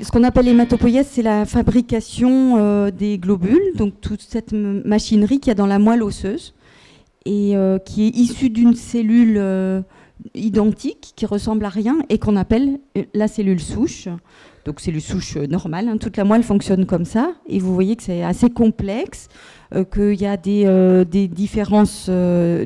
ce qu'on appelle l'hématopoïèse, c'est la fabrication des globules, donc toute cette machinerie qu'il y a dans la moelle osseuse et qui est issue d'une cellule identique qui ressemble à rien et qu'on appelle la cellule souche. Donc cellule souche normale, hein. Toute la moelle fonctionne comme ça et vous voyez que c'est assez complexe, qu'il y a des différences, dès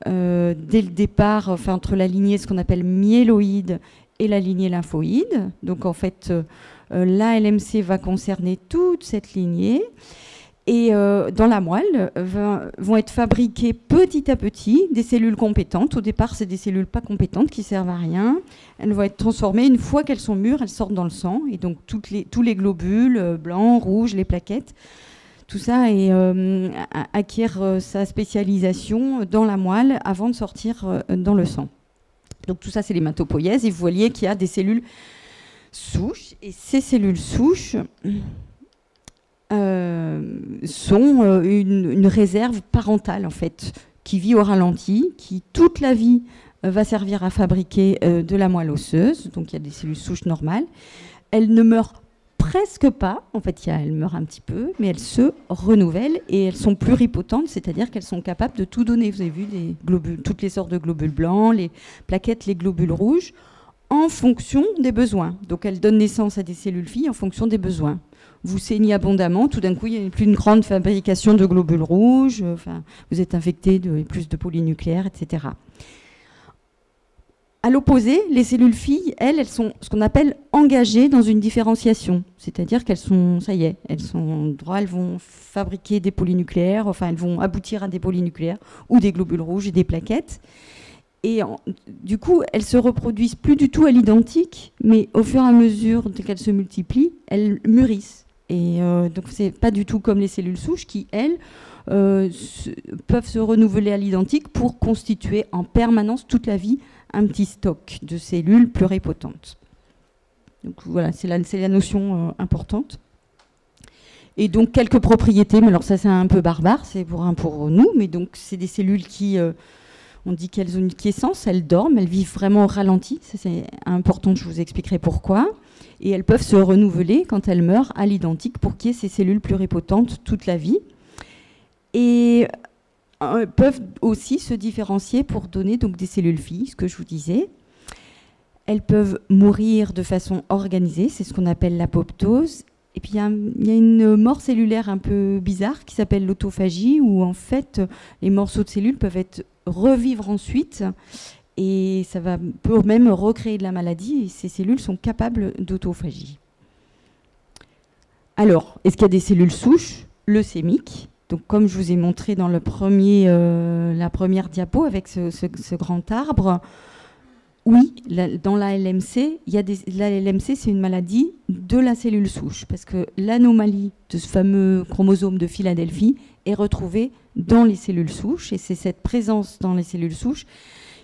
le départ, enfin, entre la lignée, ce qu'on appelle myéloïde et la lignée lymphoïde. Donc en fait, la LMC va concerner toute cette lignée. Et dans la moelle vont être fabriquées petit à petit des cellules compétentes. Au départ, c'est des cellules pas compétentes qui servent à rien. Elles vont être transformées. Une fois qu'elles sont mûres, elles sortent dans le sang. Et donc tous les globules blancs, rouges, les plaquettes, tout ça acquiert sa spécialisation dans la moelle avant de sortir dans le sang. Donc tout ça, c'est l'hématopoïèse. Et vous voyez qu'il y a des cellules souches. Et ces cellules souches sont une réserve parentale, en fait, qui vit au ralenti, qui toute la vie va servir à fabriquer de la moelle osseuse. Donc il y a des cellules souches normales. Elles ne meurent presque pas, en fait elles meurent un petit peu, mais elles se renouvellent et elles sont pluripotentes, c'est-à-dire qu'elles sont capables de tout donner. Vous avez vu des globules, toutes les sortes de globules blancs, les plaquettes, les globules rouges, en fonction des besoins. Donc elles donnent naissance à des cellules filles en fonction des besoins. Vous saignez abondamment, tout d'un coup, il y a plus une grande fabrication de globules rouges, vous êtes infecté de plus de polynucléaires, etc. À l'opposé, les cellules filles, elles sont ce qu'on appelle engagées dans une différenciation. C'est-à-dire qu'elles sont, ça y est, elles sont droit, elles vont fabriquer des polynucléaires, elles vont aboutir à des polynucléaires ou des globules rouges et des plaquettes. Et du coup, elles se reproduisent plus du tout à l'identique, mais au fur et à mesure qu'elles se multiplient, elles mûrissent. Et donc, c'est pas du tout comme les cellules souches qui, elles, peuvent se renouveler à l'identique pour constituer en permanence toute la vie un petit stock de cellules pluripotentes. Donc voilà, c'est la notion importante. Et donc quelques propriétés, mais alors ça c'est un peu barbare, c'est pour nous, mais donc c'est des cellules qui, on dit qu'elles ont une quiescence, elles dorment, elles vivent vraiment au ralenti, ça c'est important, je vous expliquerai pourquoi. Et elles peuvent se renouveler quand elles meurent à l'identique pour qu'il y ait ces cellules pluripotentes toute la vie. Et peuvent aussi se différencier pour donner donc des cellules filles, ce que je vous disais. Elles peuvent mourir de façon organisée, c'est ce qu'on appelle l'apoptose. Et puis il y a une mort cellulaire un peu bizarre qui s'appelle l'autophagie, où en fait les morceaux de cellules peuvent revivre ensuite, et ça peut même recréer de la maladie, et ces cellules sont capables d'autophagie. Alors, est-ce qu'il y a des cellules souches leucémiques? Donc, comme je vous ai montré dans la première diapo avec ce grand arbre, oui, dans la LMC, la LMC, c'est une maladie de la cellule souche, parce que l'anomalie de ce fameux chromosome de Philadelphie est retrouvée dans les cellules souches, et c'est cette présence dans les cellules souches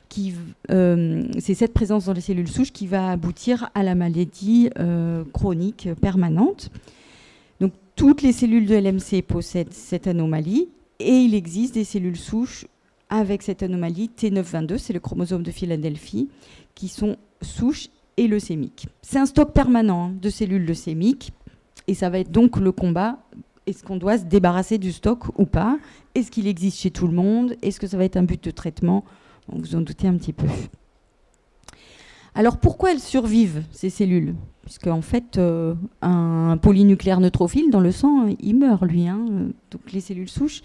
qui va aboutir à la maladie chronique permanente. Donc, toutes les cellules de LMC possèdent cette anomalie, et il existe des cellules souches avec cette anomalie T922, c'est le chromosome de Philadelphie, qui sont souches et leucémiques. C'est un stock permanent de cellules leucémiques, et ça va être donc le combat. Est-ce qu'on doit se débarrasser du stock ou pas? Est-ce qu'il existe chez tout le monde? Est-ce que ça va être un but de traitement? Vous en doutez un petit peu. Alors pourquoi elles survivent, ces cellules? Puisque en fait, un polynucléaire neutrophile dans le sang, il meurt lui. Donc les cellules souches,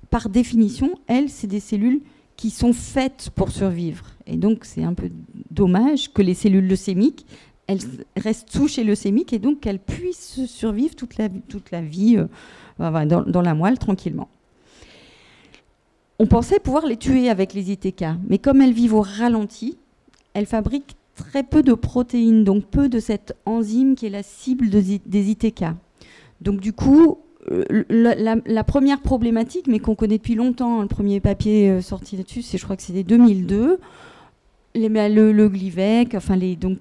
par définition, elles, c'est des cellules qui sont faites pour survivre. Et donc c'est un peu dommage que les cellules leucémiques, elles restent souches et leucémiques, et donc qu'elles puissent survivre toute la vie dans la moelle tranquillement. On pensait pouvoir les tuer avec les ITK, mais comme elles vivent au ralenti, elles fabriquent très peu de protéines, donc peu de cette enzyme qui est la cible des ITK. Donc du coup, la première problématique, mais qu'on connaît depuis longtemps, le premier papier sorti là-dessus, je crois que c'était 2002, le Glivec,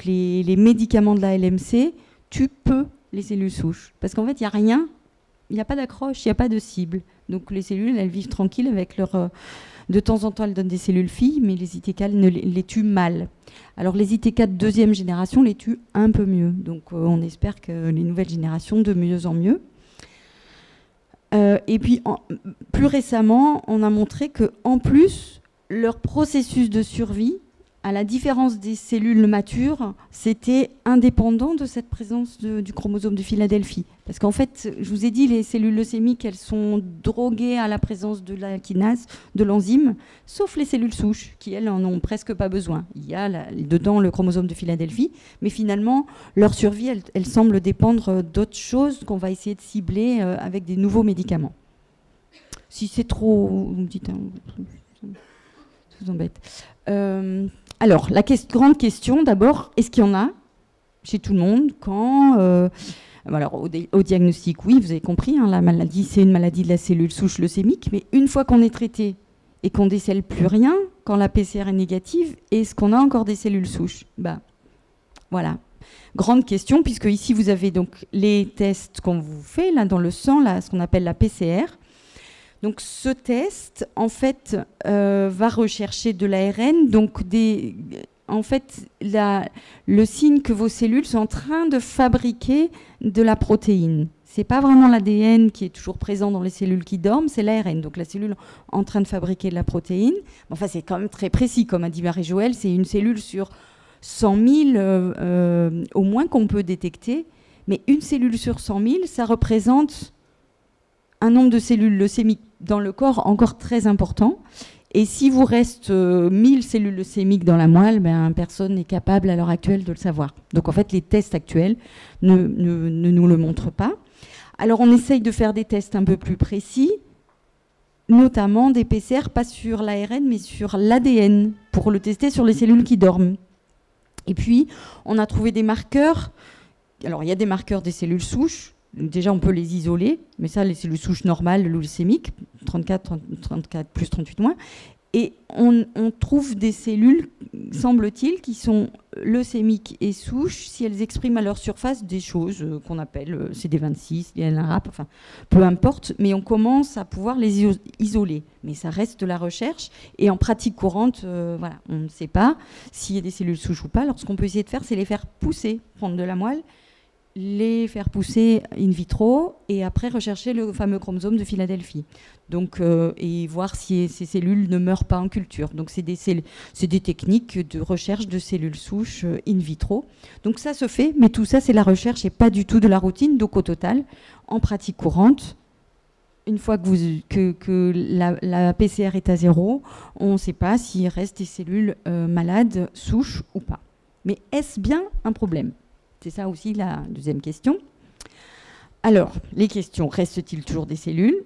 les médicaments de la LMC tuent peu les cellules souches. Parce qu'en fait, il n'y a rien il n'y a pas d'accroche, il n'y a pas de cible. Donc les cellules, elles vivent tranquilles avec leur... de temps en temps, elles donnent des cellules filles, mais les ITK les tuent mal. Alors les ITK de deuxième génération les tuent un peu mieux. Donc on espère que les nouvelles générations, de mieux en mieux. Et puis, plus récemment, on a montré qu'en plus, leur processus de survie, à la différence des cellules matures, c'était indépendant de cette présence du chromosome de Philadelphie. Parce qu'en fait, je vous ai dit, les cellules leucémiques, elles sont droguées à la présence de la kinase, de l'enzyme, sauf les cellules souches, qui, elles, en ont presque pas besoin. Il y a dedans le chromosome de Philadelphie, mais finalement, leur survie, elle semble dépendre d'autres choses qu'on va essayer de cibler avec des nouveaux médicaments. Si c'est trop... Vous me dites... Hein, ça vous embête. Alors, la grande question, d'abord, est-ce qu'il y en a chez tout le monde quand... alors, au diagnostic, oui, vous avez compris, hein, la maladie, c'est une maladie de la cellule souche leucémique, mais une fois qu'on est traité et qu'on ne décèle plus rien, quand la PCR est négative, est-ce qu'on a encore des cellules souches? Voilà. Grande question, puisque ici, vous avez donc les tests qu'on vous fait, là, dans le sang, là, ce qu'on appelle la PCR. Donc ce test, en fait, va rechercher de l'ARN, donc en fait, le signe que vos cellules sont en train de fabriquer de la protéine. Ce n'est pas vraiment l'ADN qui est toujours présent dans les cellules qui dorment, c'est l'ARN. Donc la cellule en train de fabriquer de la protéine. Enfin, c'est quand même très précis, comme a dit Marie-Joëlle, c'est une cellule sur 100 000 au moins qu'on peut détecter. Mais une cellule sur 100 000, ça représente un nombre de cellules leucémiques dans le corps encore très important. Et s'il vous reste 1000 cellules leucémiques dans la moelle, personne n'est capable à l'heure actuelle de le savoir. Donc en fait, les tests actuels ne nous le montrent pas. Alors on essaye de faire des tests un peu plus précis, notamment des PCR, pas sur l'ARN, mais sur l'ADN, pour le tester sur les cellules qui dorment. Et puis, on a trouvé des marqueurs. Alors il y a des marqueurs des cellules souches. Déjà, on peut les isoler, mais ça, les cellules souches normales, leucémiques, 34 plus 38 moins. Et on trouve des cellules, semble-t-il, qui sont leucémiques et souches si elles expriment à leur surface des choses qu'on appelle CD26, LNRAP, enfin, peu importe, mais on commence à pouvoir les isoler. Mais ça reste de la recherche, et en pratique courante, voilà, on ne sait pas s'il y a des cellules souches ou pas. Alors, ce qu'on peut essayer de faire, c'est les faire pousser, prendre de la moelle, les faire pousser in vitro et après rechercher le fameux chromosome de Philadelphie. Donc, et voir si ces cellules ne meurent pas en culture. Donc c'est des techniques de recherche de cellules souches in vitro. Donc ça se fait, mais tout ça c'est la recherche et pas du tout de la routine. Donc au total, en pratique courante, une fois que la PCR est à 0, on ne sait pas s'il reste des cellules malades, souches ou pas. Mais est-ce bien un problème ? C'est ça aussi la deuxième question. Alors, les questions, reste-t-il toujours des cellules ?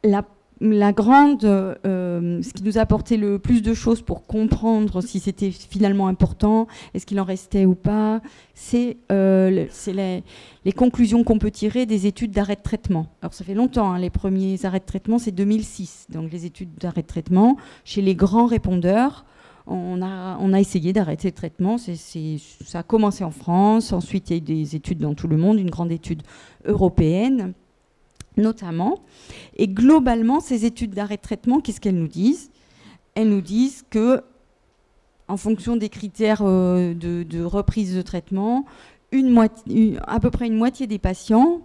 La grande, ce qui nous a apporté le plus de choses pour comprendre si c'était finalement important, est-ce qu'il en restait ou pas, c'est les conclusions qu'on peut tirer des études d'arrêt de traitement. Alors ça fait longtemps, hein, les premiers arrêts de traitement, c'est 2006. Donc les études d'arrêt de traitement, chez les grands répondeurs, on a essayé d'arrêter le traitement. Ça a commencé en France, ensuite il y a eu des études dans tout le monde, une grande étude européenne notamment. Et globalement, ces études d'arrêt de traitement, qu'est-ce qu'elles nous disent ? Elles nous disent que, en fonction des critères de reprise de traitement, à peu près une moitié des patients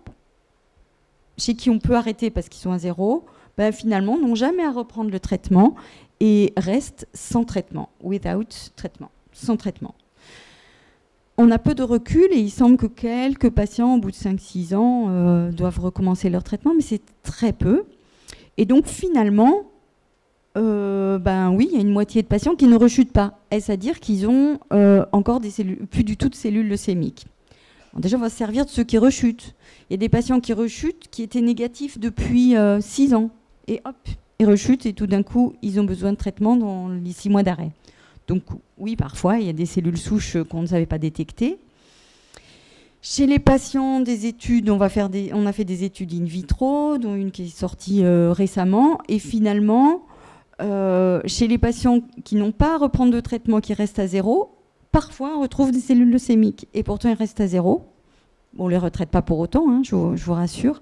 chez qui on peut arrêter parce qu'ils sont à 0, finalement n'ont jamais à reprendre le traitement et restent sans traitement, without traitement, sans traitement. On a peu de recul et il semble que quelques patients, au bout de 5-6 ans, doivent recommencer leur traitement, mais c'est très peu. Et donc finalement, oui, il y a une moitié de patients qui ne rechutent pas. Est-ce à dire qu'ils ont encore des cellules, plus du tout de cellules leucémiques ? Alors déjà, on va se servir de ceux qui rechutent. Il y a des patients qui rechutent, qui étaient négatifs depuis 6 ans. Et hop, ils rechutent et tout d'un coup, ils ont besoin de traitement dans les 6 mois d'arrêt. Donc oui, parfois, il y a des cellules souches qu'on ne savait pas détecter. Chez les patients des études, on a fait des études in vitro, dont une qui est sortie récemment. Et finalement, chez les patients qui n'ont pas à reprendre de traitement, qui restent à 0, parfois on retrouve des cellules leucémiques. Et pourtant, ils restent à 0. On ne les retraite pas pour autant, hein, je vous rassure.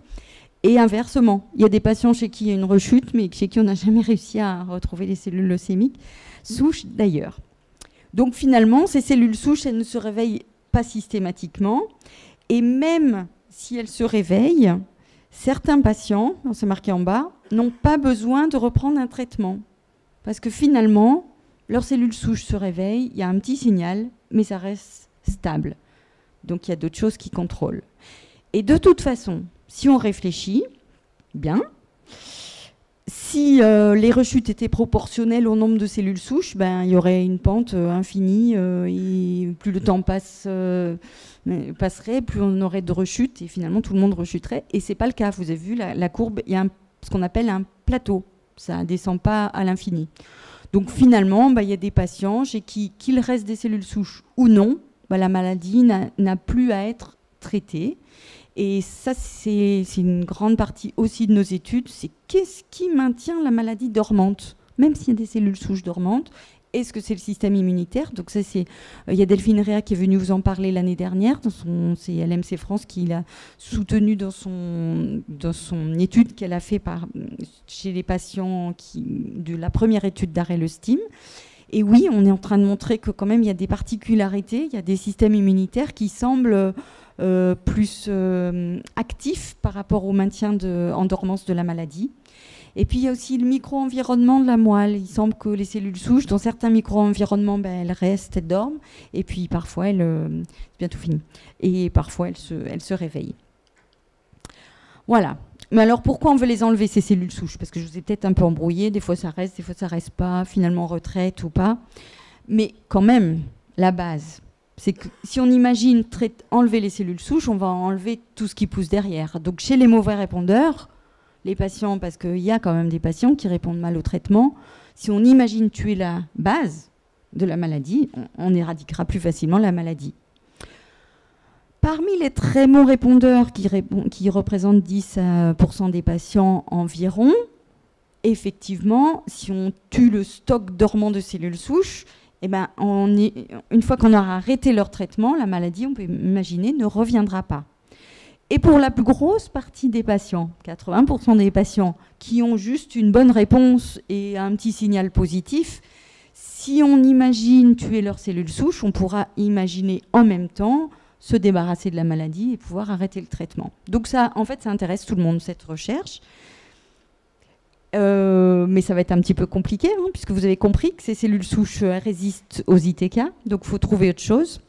Et inversement, il y a des patients chez qui il y a une rechute, mais chez qui on n'a jamais réussi à retrouver les cellules leucémiques, souches d'ailleurs. Donc finalement, ces cellules souches, elles ne se réveillent pas systématiquement. Et même si elles se réveillent, certains patients, c'est marqué en bas, n'ont pas besoin de reprendre un traitement. Parce que finalement, leurs cellules souches se réveillent, il y a un petit signal, mais ça reste stable. Donc il y a d'autres choses qui contrôlent. Et de toute façon, si on réfléchit bien, si les rechutes étaient proportionnelles au nombre de cellules souches, ben, il y aurait une pente infinie. Et plus le temps passerait, plus on aurait de rechutes et finalement tout le monde rechuterait. Et ce n'est pas le cas. Vous avez vu la courbe, il y a ce qu'on appelle un plateau. Ça ne descend pas à l'infini. Donc finalement, ben, il y a des patients chez qui, qu'il reste des cellules souches ou non, ben, la maladie n'a plus à être traitée. Et ça, c'est une grande partie aussi de nos études, c'est qu'est-ce qui maintient la maladie dormante, même s'il y a des cellules souches dormantes. Est-ce que c'est le système immunitaire? Donc ça, il y a Delphine Réa qui est venue vous en parler l'année dernière, c'est LMC France qui l'a soutenu dans son étude qu'elle a fait chez les patients de la première étude d'arrêt le STIM. Et oui, on est en train de montrer que quand même, il y a des particularités, il y a des systèmes immunitaires qui semblent plus actif par rapport au maintien en dormance de la maladie. Et puis il y a aussi le micro-environnement de la moelle. Il semble que les cellules souches, dans certains micro-environnements, ben, elles restent, elles dorment, et puis parfois, c'est bientôt fini, et parfois elles se réveillent. Voilà. Mais alors pourquoi on veut les enlever, ces cellules souches? Parce que je vous ai peut-être un peu embrouillé, des fois ça reste, des fois ça reste pas, finalement retraite ou pas. Mais quand même, la base, c'est que si on imagine enlever les cellules souches, on va enlever tout ce qui pousse derrière. Donc chez les mauvais répondeurs, les patients, parce qu'il y a quand même des patients qui répondent mal au traitement, si on imagine tuer la base de la maladie, on éradiquera plus facilement la maladie. Parmi les très bons répondeurs qui représentent 10% des patients environ, effectivement, si on tue le stock dormant de cellules souches, eh ben, une fois qu'on aura arrêté leur traitement, la maladie, on peut imaginer, ne reviendra pas. Et pour la plus grosse partie des patients, 80% des patients qui ont juste une bonne réponse et un petit signal positif, si on imagine tuer leurs cellules souches, on pourra imaginer en même temps se débarrasser de la maladie et pouvoir arrêter le traitement. Donc ça, en fait, ça intéresse tout le monde, cette recherche. Mais ça va être un petit peu compliqué, hein, puisque vous avez compris que ces cellules souches résistent aux ITK, donc il faut trouver autre chose.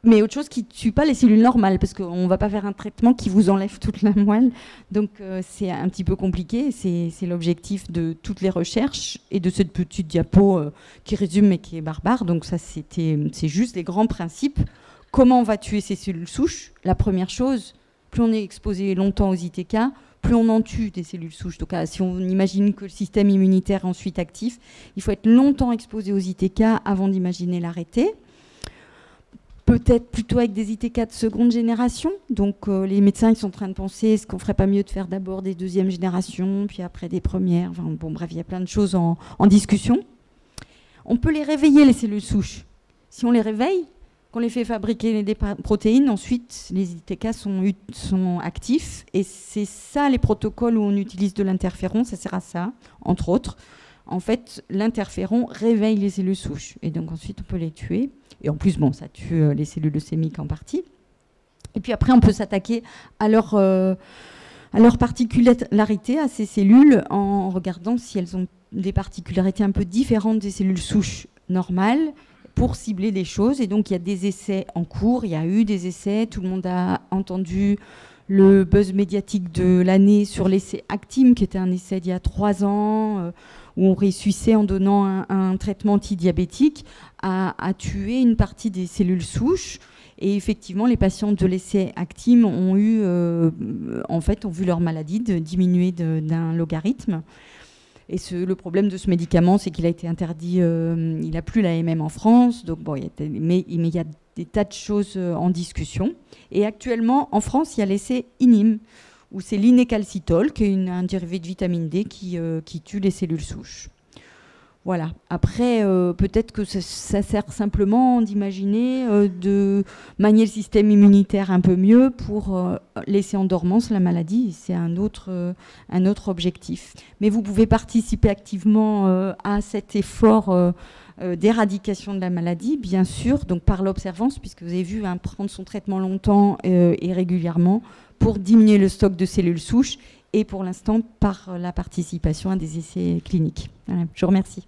Mais autre chose qui ne tue pas les cellules normales, parce qu'on ne va pas faire un traitement qui vous enlève toute la moelle. Donc c'est un petit peu compliqué, c'est l'objectif de toutes les recherches et de cette petite diapo qui résume mais qui est barbare. Donc ça, c'est juste les grands principes. Comment on va tuer ces cellules souches? La première chose, plus on est exposé longtemps aux ITK, plus on en tue des cellules souches. Donc si on imagine que le système immunitaire est ensuite actif, il faut être longtemps exposé aux ITK avant d'imaginer l'arrêter. Peut-être plutôt avec des ITK de seconde génération. Donc les médecins ils sont en train de penser, est-ce qu'on ne ferait pas mieux de faire d'abord des deuxième générations, puis après des premières. Enfin, bon, bref, il y a plein de choses en discussion. On peut les réveiller, les cellules souches. Si on les réveille, qu'on les fait fabriquer des protéines, ensuite les ITK sont actifs. Et c'est ça les protocoles où on utilise de l'interféron, ça sert à ça, entre autres. En fait, l'interféron réveille les cellules souches. Et donc ensuite, on peut les tuer. Et en plus, bon, ça tue les cellules leucémiques en partie. Et puis après, on peut s'attaquer à leur particularité, à ces cellules, en regardant si elles ont des particularités un peu différentes des cellules souches normales, pour cibler des choses. Et donc, il y a des essais en cours. Il y a eu des essais. Tout le monde a entendu le buzz médiatique de l'année sur l'essai Actime, qui était un essai d'il y a 3 ans, où on réussissait, en donnant un traitement antidiabétique, à tuer une partie des cellules souches. Et effectivement, les patients de l'essai Actime ont vu leur maladie diminuer d'un logarithme. Et le problème de ce médicament, c'est qu'il a été interdit, il n'a plus l'AMM en France, donc bon, mais il y a des tas de choses en discussion. Et actuellement, en France, il y a l'essai INIM, où c'est l'inécalcitol, qui est un dérivé de vitamine D qui tue les cellules souches. Voilà. Après, peut-être que ça sert simplement d'imaginer de manier le système immunitaire un peu mieux pour laisser en dormance la maladie. C'est un autre objectif. Mais vous pouvez participer activement à cet effort d'éradication de la maladie, bien sûr, donc par l'observance, puisque vous avez vu, hein, prendre son traitement longtemps et régulièrement pour diminuer le stock de cellules souches et pour l'instant par la participation à des essais cliniques. Voilà. Je vous remercie.